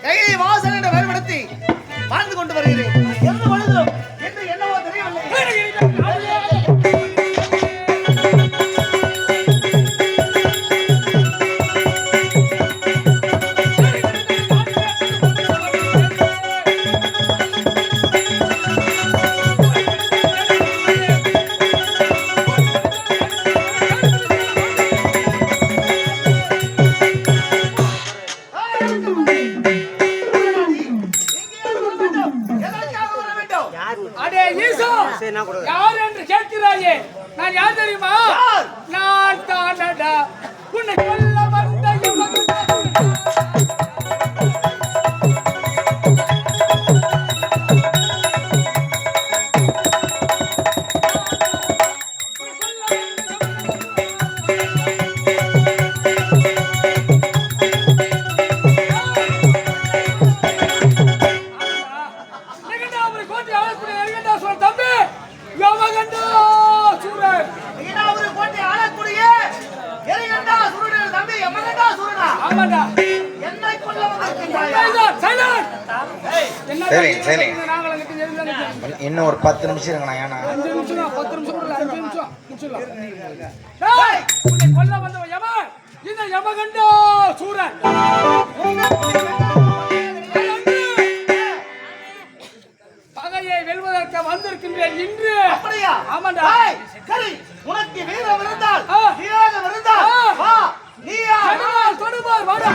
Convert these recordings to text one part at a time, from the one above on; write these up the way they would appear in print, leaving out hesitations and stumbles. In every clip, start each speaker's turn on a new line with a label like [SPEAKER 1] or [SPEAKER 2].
[SPEAKER 1] கையை வாசல் என்ற வேறுபடுத்தி வாழ்ந்து கொண்டு வருகிறேன். எந்த பொழுதும் என்று என்னவோ தெரியவில்லை.
[SPEAKER 2] யார் என்று கேட்கிறாயே? நான் யார் தெரியுமா? நான் தானடா உன்னை கொல்ல வந்த
[SPEAKER 3] இன்னும் ஒரு 10 நிமிஷம் இருங்கண்ணா. ஏன்னா
[SPEAKER 2] 5 நிமிஷம் 10 நிமிஷம் கூட 5 நிமிஷம் கொல்ல வந்தவன் யமன். இந்த யமகண்டா சூரன் பகையை வெல்வதற்கு வந்திருக்கின்றேன் இன்று.
[SPEAKER 1] அப்படியா?
[SPEAKER 2] ஆமாண்டா.
[SPEAKER 1] சரி, உனக்கு வீரம் இருந்தால் வீரம் இருந்தால் வா. நீயா
[SPEAKER 2] தொடுபார் வாடா.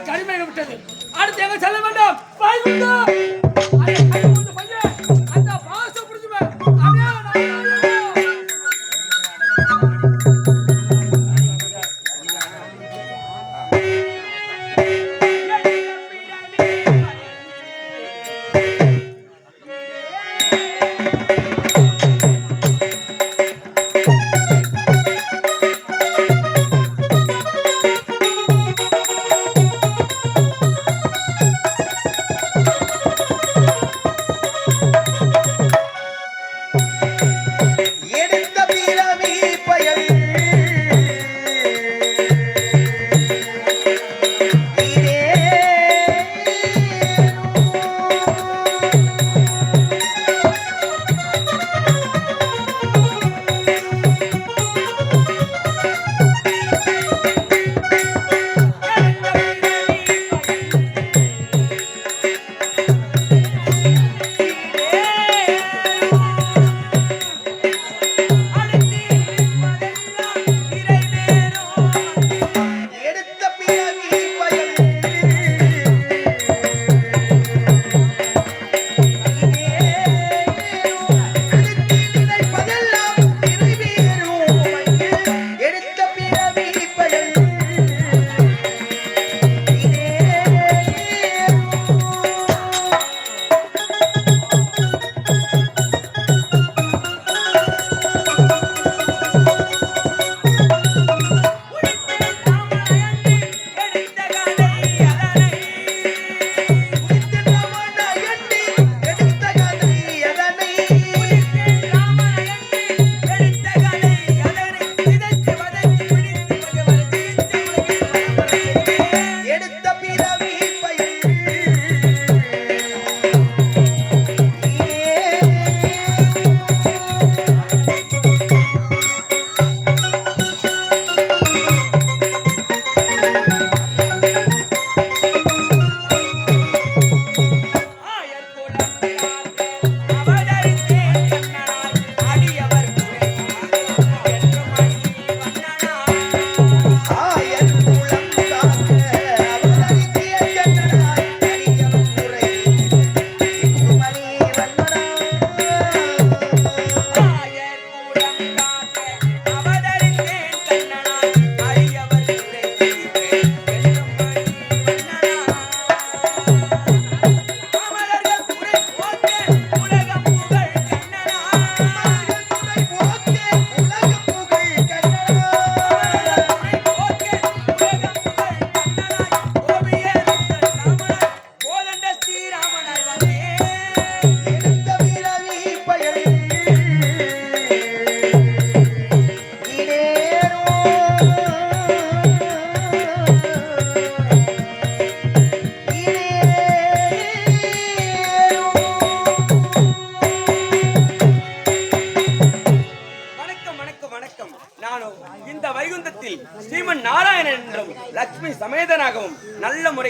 [SPEAKER 2] கரிமையை விட்டது. அடுத்து எங்க செல்ல வேண்டாம். அந்த பாசம் புரிஞ்சுமே.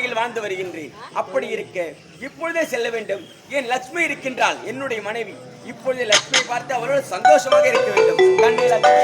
[SPEAKER 4] முறையில் வாழ்ந்து வருகின்றேன். அப்படி இருக்க இப்பொழுதே செல்ல வேண்டும். என் லட்சுமி இருக்கின்றாள், என்னுடைய மனைவி. இப்பொழுதே லட்சுமியை பார்த்து அவரோடு சந்தோஷமாக இருக்க வேண்டும். கண்ணே லட்சுமி.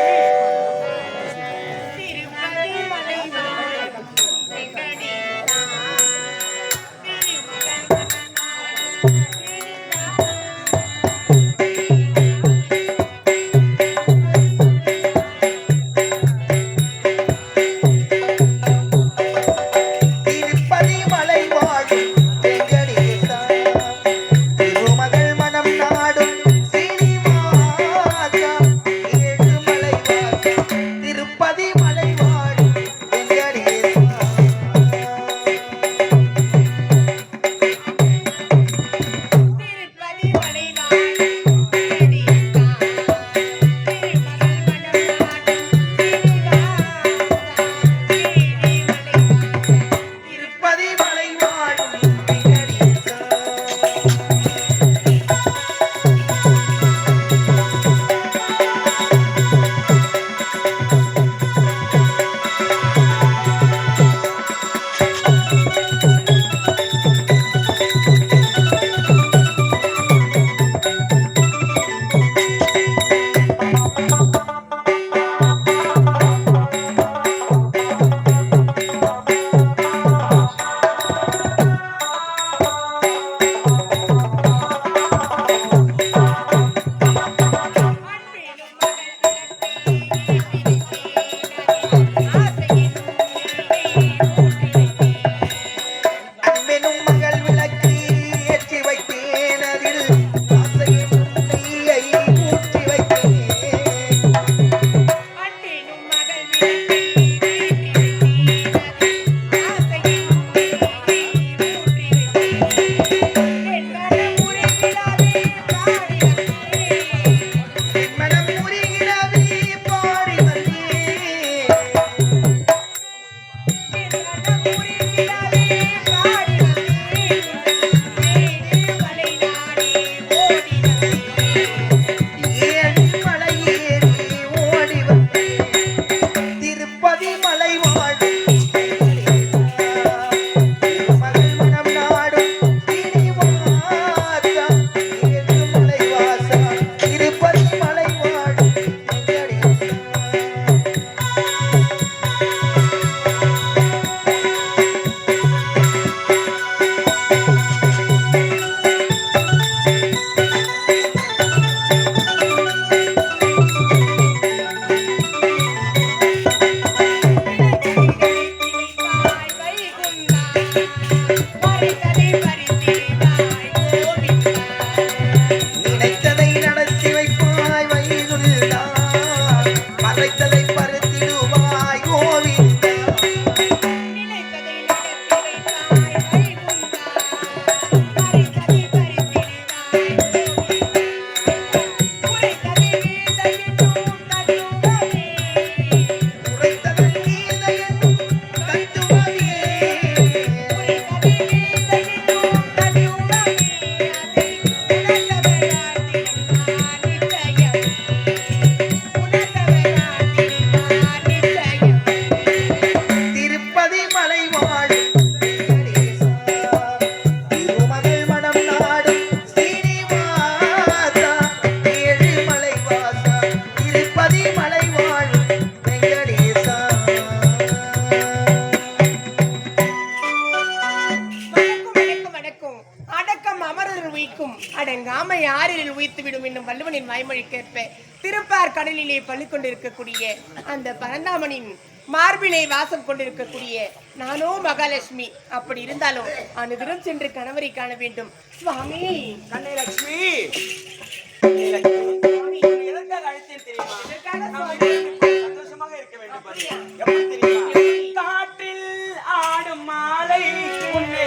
[SPEAKER 5] திருப்பார் கடலிலே பள்ளி கொண்டிருக்கக்கூடிய அந்த பரந்தாமனின் மார்பிலை வாசம் கொண்டிருக்கக்கூடிய நானோ மகாலட்சுமி. அப்படி இருந்தாலும் அனுதினம் சென்று கணவரை காண வேண்டும். சுவாமி
[SPEAKER 4] கண்ணை லட்சுமி, சந்தோஷமாக இருக்க வேண்டும். எப்படி தெரியுமா? காற்றில் ஆடும் மாலை உன்னை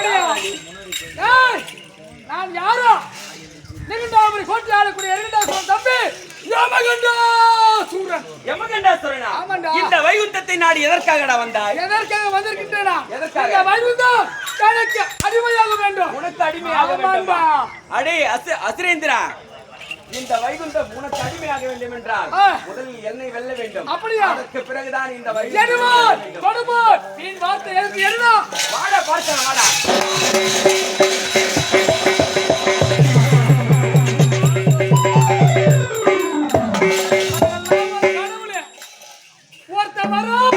[SPEAKER 2] அப்படியா? ஏய், நான் யாரோ? நிகண்டாபுரி கோட்டை ஆளக்கூடிய இரண்டாம் தம்பி யமகண்டாசுரன்.
[SPEAKER 4] யமகண்டாசுரனா?
[SPEAKER 2] ஆமாண்டா.
[SPEAKER 4] இந்த வைகுண்டத்தை நாடி எதற்காகடா வந்தாய்?
[SPEAKER 2] எதற்காக வந்திருக்கின்றனா?
[SPEAKER 4] எதற்காக?
[SPEAKER 2] இந்த வைகுண்டம் எனக்கு அடிமையாக வேண்டும்.
[SPEAKER 4] உனக்கு அடிமையாக வேண்டுமா?
[SPEAKER 2] ஆமாண்டா.
[SPEAKER 4] அடே அசுரேந்திரா, இந்த வைகுண்டம் உனக்கு அடிமையாக வேண்டும் என்றால் முதலில் என்னை வெல்ல வேண்டும்.
[SPEAKER 2] அப்படியா?
[SPEAKER 4] அதற்கு பிறகுதான் இந்த
[SPEAKER 2] எருமான்,
[SPEAKER 4] வைகுண்டம்.
[SPEAKER 2] கொடுமான், நீ வார்த்தை எனக்கு எருதா.
[SPEAKER 4] வாடா பார்க்கலாம், வாடா.
[SPEAKER 2] கடவுளே, ஒருத்த வரும்